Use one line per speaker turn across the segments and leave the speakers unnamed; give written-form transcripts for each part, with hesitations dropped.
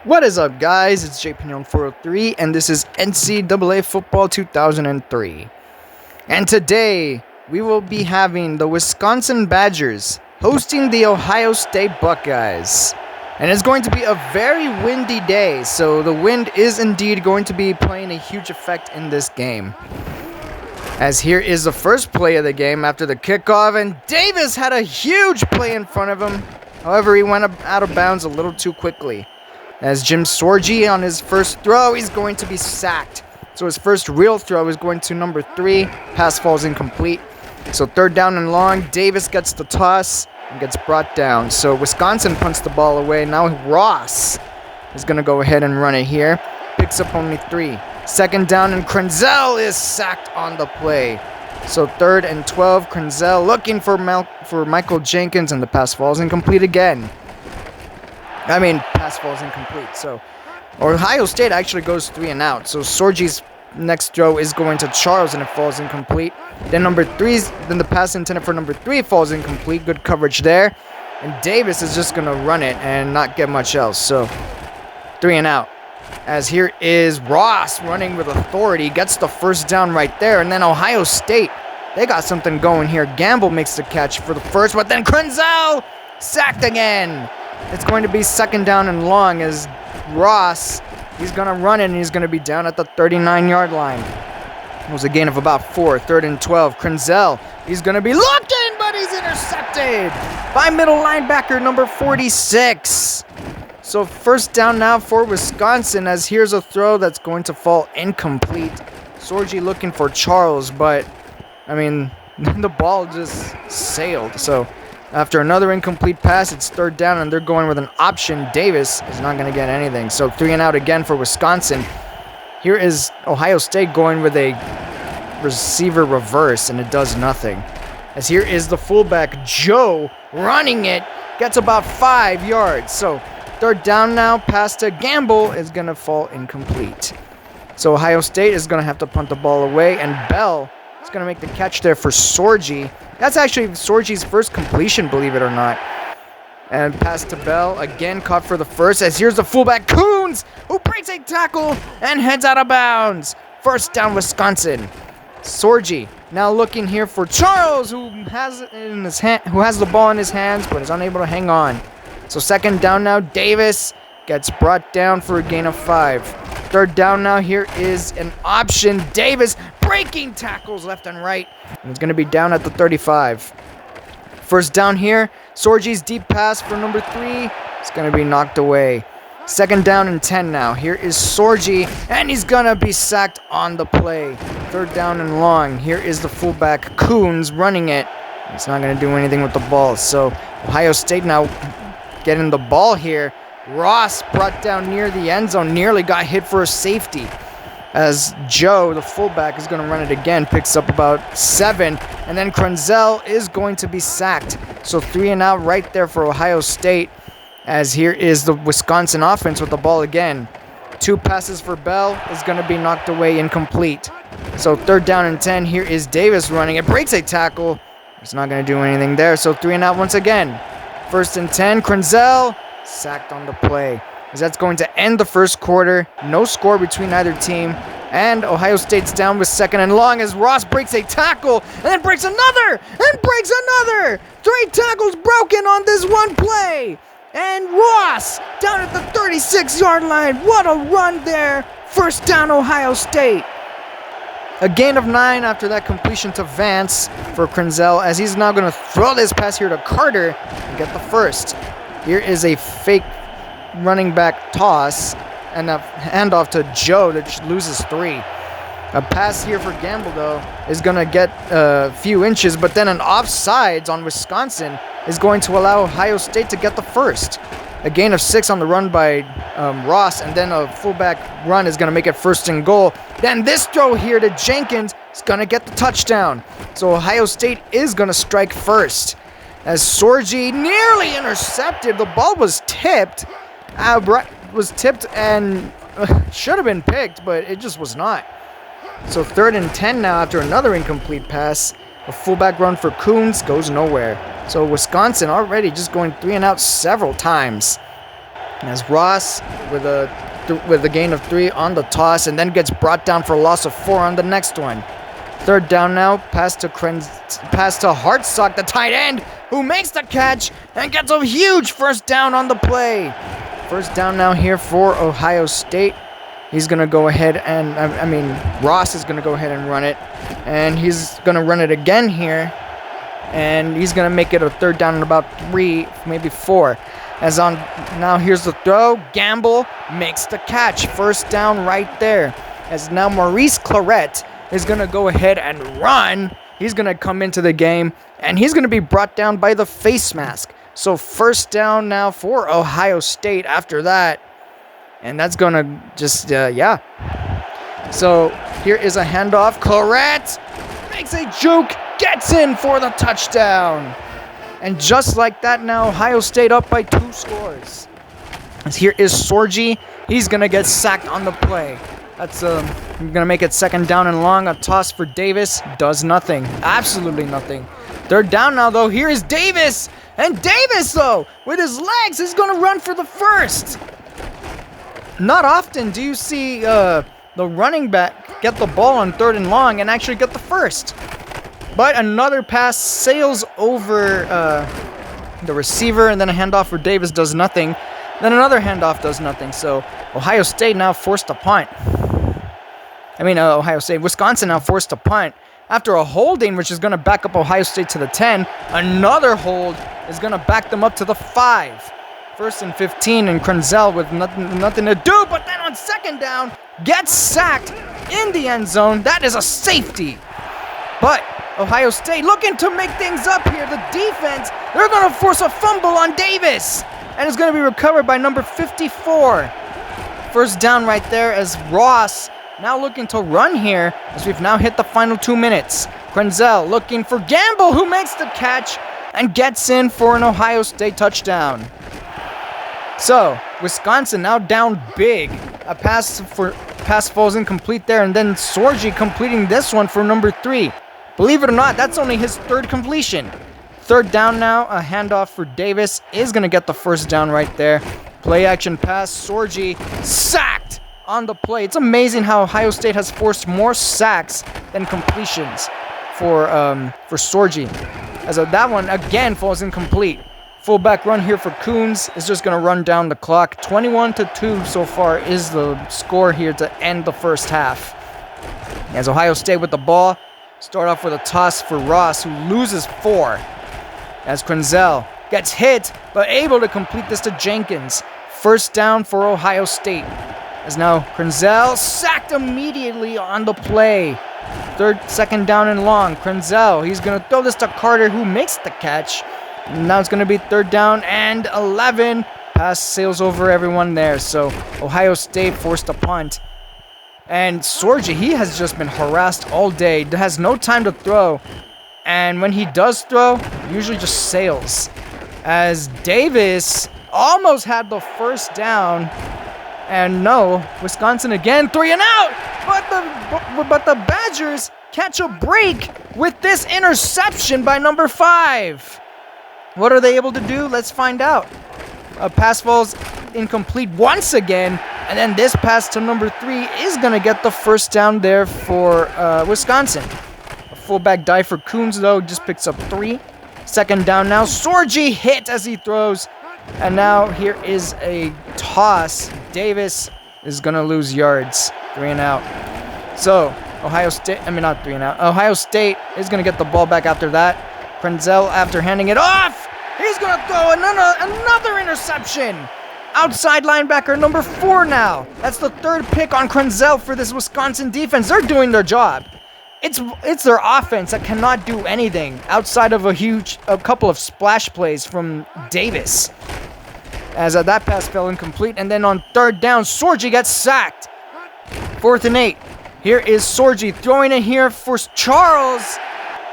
What is up, guys? It's JPNon403, and this is NCAA Football 2003. And today, we will be having the Wisconsin Badgers hosting the Ohio State Buckeyes. And it's going to be a very windy day, so the wind is indeed going to be playing a huge effect in this game. As here is the first play of the game after the kickoff, and Davis had a huge play in front of him. However, he went out of bounds a little too quickly. As Jim Sorgi on his first throw, he's going to be sacked. So his first real throw is going to number 3. Pass falls incomplete. So third down and long, Davis gets the toss and gets brought down. So Wisconsin punts the ball away. Now Ross is going to go ahead and run it here. Picks up only 3. Second down, and Krenzel is sacked on the play. So third and 12, Krenzel looking for Michael Jenkins, and the pass falls incomplete again. Pass falls incomplete. So Ohio State actually goes 3 and out. So Sorgi's next throw is going to Charles, and it falls incomplete. Then then the pass intended for number 3 falls incomplete. Good coverage there. And Davis is just going to run it and not get much else. So 3 and out. As here is Ross running with authority. Gets the first down right there. And then Ohio State, they got something going here. Gamble makes the catch for the first, but then Krenzel sacked again. It's going to be second down and long as Ross, he's going to run it, and he's going to be down at the 39-yard line. It was a gain of about 4. Third and 12. Krenzel, he's going to be looking, but he's intercepted by middle linebacker number 46. So first down now for Wisconsin, as here's a throw that's going to fall incomplete. Sorgi looking for Charles, but, the ball just sailed. So after another incomplete pass, it's third down, and they're going with an option. Davis is not going to get anything. So 3 and out again for Wisconsin. Here is Ohio State going with a receiver reverse, and it does nothing. As here is the fullback, Joe, running it. Gets about 5 yards. So third down now, pass to Gamble is going to fall incomplete. So Ohio State is going to have to punt the ball away, and Bell is going to make the catch there for Sorgi. That's actually Sorgi's first completion, believe it or not. And pass to Bell, again caught for the first, as here's the fullback, Coons, who breaks a tackle and heads out of bounds. First down, Wisconsin. Sorgi now looking here for Charles, who has the ball in his hands, but is unable to hang on. So second down now, Davis gets brought down for a gain of 5. Third down now, here is an option. Davis breaking tackles left and right. And it's going to be down at the 35. First down here, Sorgi's deep pass for number 3. It's going to be knocked away. Second down and 10 now. Here is Sorgi, and he's going to be sacked on the play. Third down and long. Here is the fullback, Coons, running it. He's not going to do anything with the ball. So Ohio State now getting the ball here. Ross brought down near the end zone, nearly got hit for a safety. As Joe, the fullback, is going to run it again, picks up about 7, and then Krenzel is going to be sacked. So 3 and out right there for Ohio State, as here is the Wisconsin offense with the ball again. 2 passes for Bell is going to be knocked away, incomplete. So third down and 10, here is Davis running. It breaks a tackle. It's not going to do anything there, so 3 and out once again. First and 10, Krenzel sacked on the play. As that's going to end the first quarter. No score between either team. And Ohio State's down with second and long as Ross breaks a tackle and then breaks another and breaks another. 3 tackles broken on this one play. And Ross down at the 36-yard line. What a run there. First down, Ohio State. A gain of 9 after that completion to Vance for Krenzel, as he's now going to throw this pass here to Carter and get the first. Here is a fake running back toss and a handoff to Joe that loses 3. A pass here for Gamble, though, is going to get a few inches, but then an offsides on Wisconsin is going to allow Ohio State to get the first. A gain of 6 on the run by Ross, and then a fullback run is going to make it first and goal. Then this throw here to Jenkins is going to get the touchdown. So Ohio State is going to strike first. As Sorgi nearly intercepted, the ball was tipped. And should have been picked, but it just was not. So third and 10 now after another incomplete pass. A fullback run for Coons goes nowhere. So Wisconsin already just going 3 and out several times. As Ross with a gain of 3 on the toss, and then gets brought down for a loss of 4 on the next one. Third down now, pass to Hartsock, the tight end, who makes the catch and gets a huge first down on the play. First down now here for Ohio State. He's going to go ahead and, Ross is going to go ahead and run it. And he's going to run it again here. And he's going to make it a third down and about 3, maybe 4. Now here's the throw. Gamble makes the catch. First down right there. As now Maurice Claret is going to go ahead and run. He's going to come into the game. And he's going to be brought down by the face mask. So first down now for Ohio State after that. And that's going to just, So here is a handoff. Claret makes a juke. Gets in for the touchdown. And just like that now, Ohio State up by 2 scores. As here is Sorgi. He's going to get sacked on the play. That's going to make it second down and long. A toss for Davis. Does nothing. Absolutely nothing. Third down now, though. Here is Davis. And Davis, though, with his legs, is going to run for the first. Not often do you see the running back get the ball on third and long and actually get the first. But another pass sails over the receiver, and then a handoff for Davis does nothing. Then another handoff does nothing. So Ohio State now forced a punt. Wisconsin now forced a punt. After a holding, which is going to back up Ohio State to the 10, another hold is going to back them up to the 5. First and 15, and Krenzel with nothing to do, but then on second down, gets sacked in the end zone. That is a safety. But Ohio State looking to make things up here. The defense, they're going to force a fumble on Davis. And it's going to be recovered by number 54. First down right there as Ross now looking to run here as we've now hit the final 2 minutes. Krenzel looking for Gamble, who makes the catch and gets in for an Ohio State touchdown. So, Wisconsin now down big. A pass falls incomplete there, and then Sorgi completing this one for number 3. Believe it or not, that's only his 3rd completion. Third down now, a handoff for Davis is going to get the first down right there. Play action pass, Sorgi sacked on the play. It's amazing how Ohio State has forced more sacks than completions for Sorgi. As that one again falls incomplete. Fullback run here for Coons is just going to run down the clock. 21-2 so far is the score here to end the first half. As Ohio State with the ball, start off with a toss for Ross, who loses 4. As Krenzel gets hit, but able to complete this to Jenkins. First down for Ohio State. As now Krenzel sacked immediately on the play. Second down and long. Krenzel, he's going to throw this to Carter, who makes the catch. Now it's going to be third down and 11. Pass sails over everyone there. So Ohio State forced a punt. And Sorgi, he has just been harassed all day. Has no time to throw. And when he does throw, usually just sails. As Davis almost had the first down. And no, Wisconsin again, 3 and out. But the Badgers catch a break with this interception by number 5. What are they able to do? Let's find out. A pass falls incomplete once again. And then this pass to number 3 is going to get the first down there for Wisconsin. A fullback dive for Coons, though, just picks up 3. Second down now. Sorgi hit as he throws. And now here is a toss. Davis is going to lose yards. 3 and out. So, Ohio State is going to get the ball back after that. Krenzel, after handing it off, he's going to throw another interception. Outside linebacker number 4 now. That's the 3rd pick on Krenzel for this Wisconsin defense. They're doing their job. It's their offense that cannot do anything outside of a couple of splash plays from Davis. As that pass fell incomplete. And then on third down, Sorgi gets sacked. 4th and 8. Here is Sorgi throwing it here for Charles.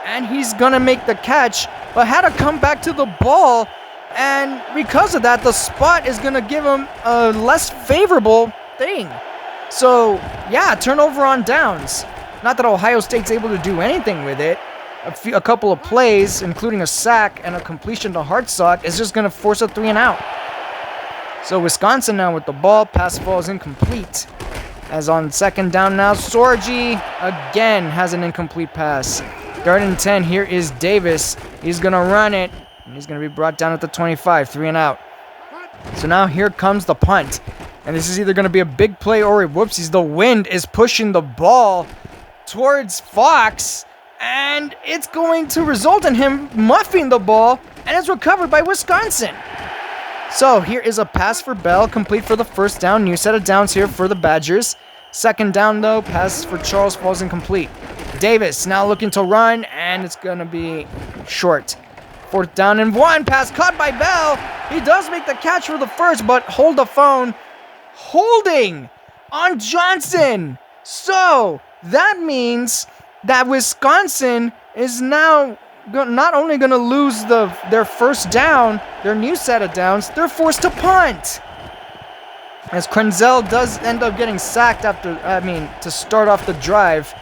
And he's going to make the catch, but had to come back to the ball. And because of that, the spot is going to give him a less favorable thing. So, yeah, turnover on downs. Not that Ohio State's able to do anything with it. A couple of plays, including a sack and a completion to Hartsock, is just going to force a 3 and out. So Wisconsin now with the ball. Pass falls incomplete. As on second down now, Sorgi again has an incomplete pass. 3rd and 10. Here is Davis. He's going to run it. And he's going to be brought down at the 25. 3 and out. So now here comes the punt. And this is either going to be a big play or a whoopsies. The wind is pushing the ball towards Fox. And it's going to result in him muffing the ball. And it's recovered by Wisconsin. So here is a pass for Bell, complete for the first down. New set of downs here for the Badgers. 2nd down though, pass for Charles falls incomplete. Davis now looking to run, and it's going to be short. 4th down and 1, pass caught by Bell. He does make the catch for the first, but hold the phone. Holding on Johnson. So that means that Wisconsin is now not only going to lose their first down, their new set of downs, they're forced to punt. As Krenzel does end up getting sacked to start off the drive.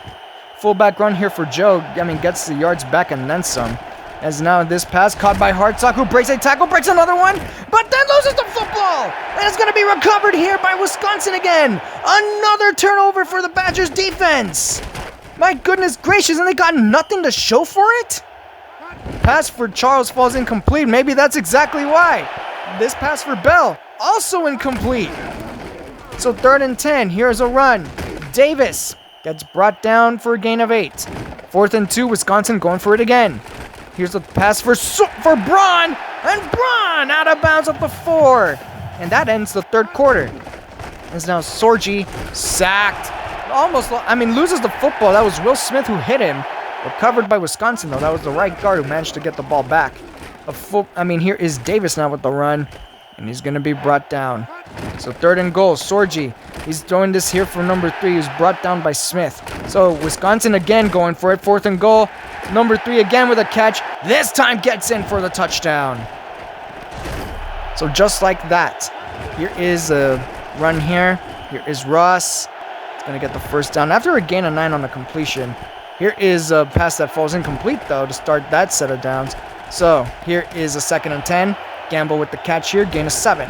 Fullback run here for Joe, gets the yards back and then some. As now this pass caught by Hartsock, who breaks a tackle, breaks another one, but then loses the football. And it's going to be recovered here by Wisconsin again. Another turnover for the Badgers defense. My goodness gracious, and they got nothing to show for it? Pass for Charles falls incomplete. Maybe that's exactly why. This pass for Bell, also incomplete. So 3rd and 10, here's a run. Davis gets brought down for a gain of 8. 4th and 2, Wisconsin going for it again. Here's a pass for Braun, and Braun out of bounds at the 4. And that ends the 3rd quarter. As now Sorgi sacked. Loses the football. That was Will Smith who hit him. Recovered by Wisconsin, though. That was the right guard who managed to get the ball back. Here is Davis now with the run, and he's going to be brought down. So 3rd and goal, Sorgi. He's throwing this here for number 3, who's brought down by Smith. So Wisconsin again going for it. 4th and goal. Number 3 again with a catch. This time gets in for the touchdown. So just like that, here is a run here. Here is Ross. He's going to get the first down after a gain of 9 on a completion. Here is a pass that falls incomplete, though, to start that set of downs. So here is a 2nd and 10. Gamble with the catch here, gain of 7.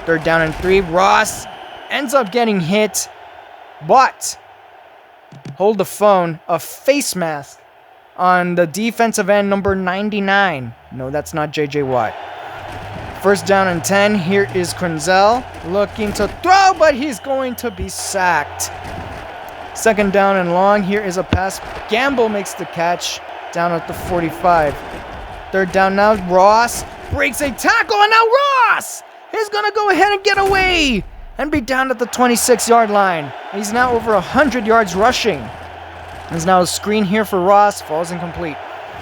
3rd down and 3. Ross ends up getting hit, but hold the phone, a face mask on the defensive end, number 99. No, that's not J.J. Watt. 1st down and 10. Here is Krenzel looking to throw, but he's going to be sacked. 2nd down and long. Here is a pass. Gamble makes the catch down at the 45. 3rd down now. Ross breaks a tackle, and now Ross is going to go ahead and get away and be down at the 26-yard line. He's now over 100 yards rushing. There's now a screen here for Ross. Falls incomplete.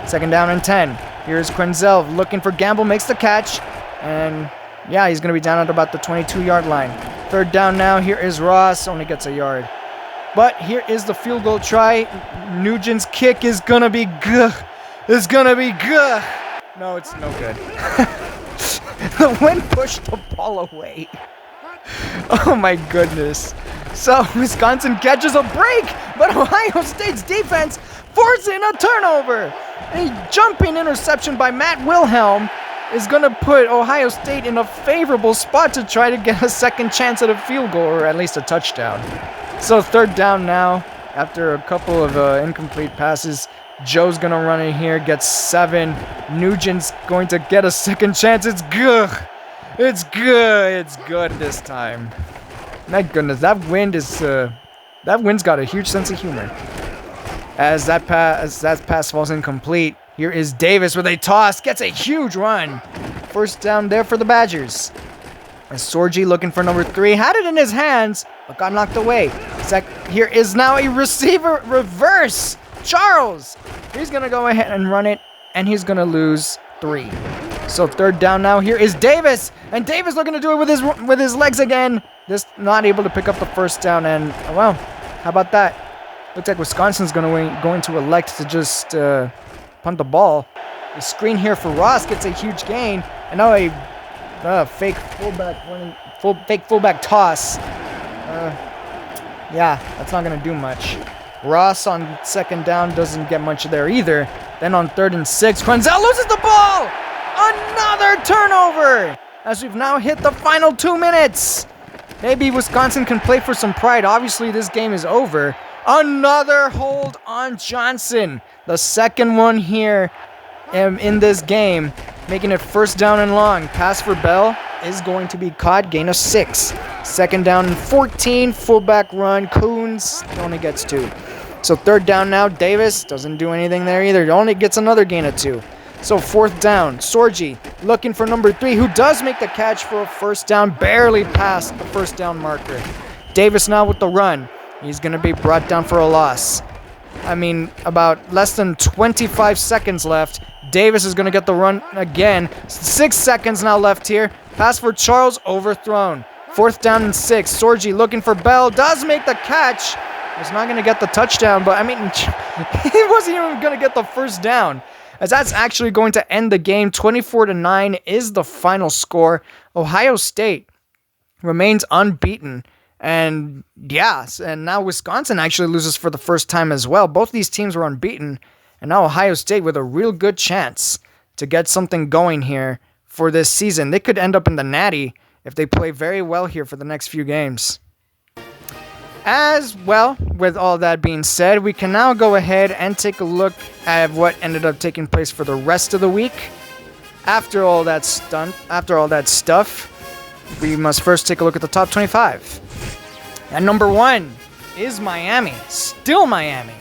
2nd down and 10. Here's Krenzel looking for Gamble. Makes the catch. And yeah, he's going to be down at about the 22-yard line. 3rd down now. Here is Ross. Only gets a yard. But here is the field goal try. Nugent's kick is going to be good. It's going to be good. No, it's no good. The wind pushed the ball away. Oh my goodness. So Wisconsin catches a break, but Ohio State's defense forcing a turnover. A jumping interception by Matt Wilhelm is going to put Ohio State in a favorable spot to try to get a second chance at a field goal, or at least a touchdown. So 3rd down now, after a couple of incomplete passes. Joe's going to run in here, gets 7. Nugent's going to get a second chance. It's good. It's good. It's good this time. My goodness, that wind's got a huge sense of humor. As that pass falls incomplete, here is Davis with a toss, gets a huge run. 1st down there for the Badgers. And Sorgi looking for number 3, had it in his hands, but got knocked away. Here is now a receiver reverse. Charles, he's going to go ahead and run it, and he's going to lose 3. So 3rd down now. Here is Davis, and Davis looking to do it with his legs again. Just not able to pick up the 1st down, and well, how about that? Looks like Wisconsin's going to elect to just punt the ball. A screen here for Ross gets a huge gain, and now a fake fullback toss. Yeah, that's not going to do much. Ross on 2nd down doesn't get much there either. Then on 3rd and 6, Krenzel loses the ball! Another turnover! as we've now hit the final 2 minutes. Maybe Wisconsin can play for some pride. Obviously, this game is over. Another hold on Johnson. The second one here in this game, making it first down and long. Pass for Bell is going to be caught. Gain of 6. Second down and 14. Fullback run. Coons only gets 2. So third down now. Davis doesn't do anything there either. He only gets another gain of 2. So fourth down. Sorgi looking for number 3, who does make the catch for a first down. Barely past the first down marker. Davis now with the run. He's going to be brought down for a loss. I mean, about less than 25 seconds left. Davis is going to get the run again. 6 seconds now left here. Pass for Charles, overthrown. Fourth down and 6. Sorgi looking for Bell. Does make the catch. He's not going to get the touchdown, but I mean, he wasn't even going to get the first down. As that's actually going to end the game. 24-9 is the final score. Ohio State remains unbeaten. And yes, and now Wisconsin actually loses for the first time as well. Both these teams were unbeaten. And now Ohio State with a real good chance to get something going here for this season. They could end up in the Natty if they play very well here for the next few games. As well, with all that being said, we can now go ahead and take a look at what ended up taking place for the rest of the week. After all that stuff, we must first take a look at the top 25. At number 1 is Miami. Still Miami.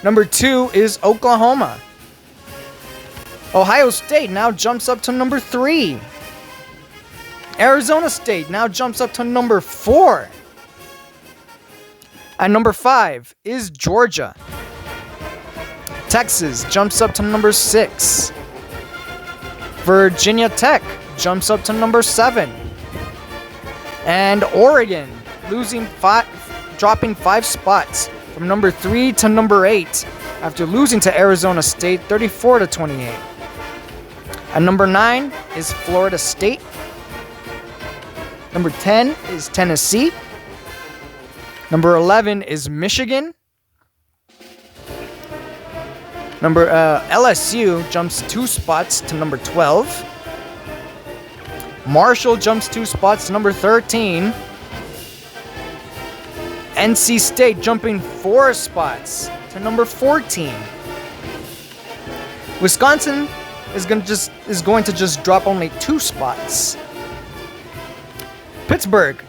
Number 2 is Oklahoma. Ohio State now jumps up to number 3. Arizona State now jumps up to number 4. At number 5 is Georgia. Texas jumps up to number 6. Virginia Tech jumps up to number 7. And Oregon dropping 5 spots from number 3 to number 8 after losing to Arizona State 34-28. At number 9 is Florida State. Number 10 is Tennessee. Number 11 is Michigan. LSU jumps 2 spots to number 12. Marshall jumps 2 spots to number 13. NC State jumping 4 spots to number 14. Wisconsin is going to just drop only 2 spots. Pittsburgh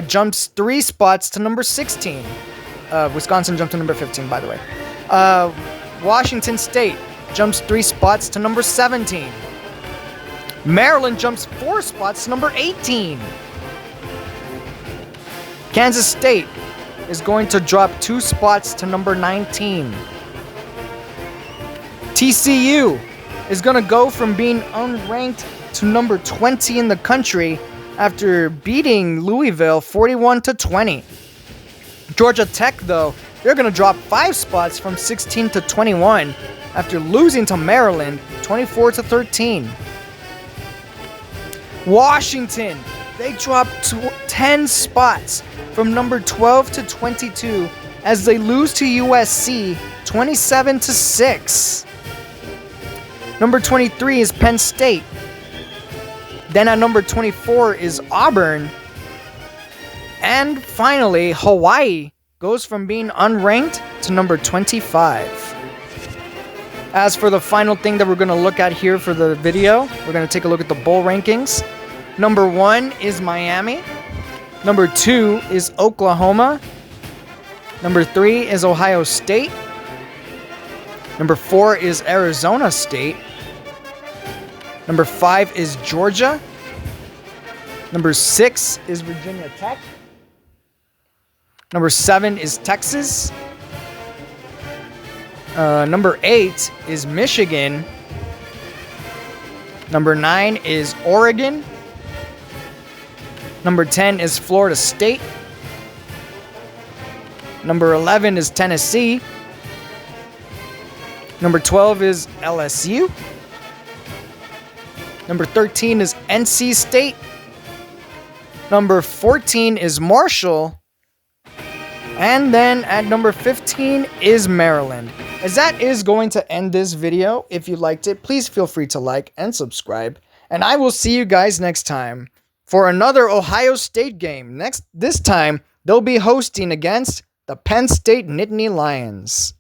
jumps 3 spots to number 16. Wisconsin jumped to number 15, by the way. Washington State jumps 3 spots to number 17. Maryland jumps 4 spots to number 18. Kansas State is going to drop 2 spots to number 19. TCU is going to go from being unranked to number 20 in the country after beating Louisville 41-20. Georgia Tech, though, they're going to drop 5 spots from 16 to 21 after losing to Maryland 24-13. Washington, they dropped 10 spots from number 12 to 22 as they lose to USC 27-6. Number 23 is Penn State. Then at number 24 is Auburn. And finally, Hawaii goes from being unranked to number 25. As for the final thing that we're going to look at here for the video, we're going to take a look at the bowl rankings. Number 1 is Miami. Number 2 is Oklahoma. Number 3 is Ohio State. Number 4 is Arizona State. Number 5 is Georgia. Number 6 is Virginia Tech. Number 7 is Texas. Number 8 is Michigan. Number 9 is Oregon. Number 10 is Florida State. Number 11 is Tennessee. Number 12 is LSU. Number 13 is NC State. Number 14 is Marshall. And then at number 15 is Maryland. As that is going to end this video. If you liked it, please feel free to like and subscribe. And I will see you guys next time for another Ohio State game. This time, they'll be hosting against the Penn State Nittany Lions.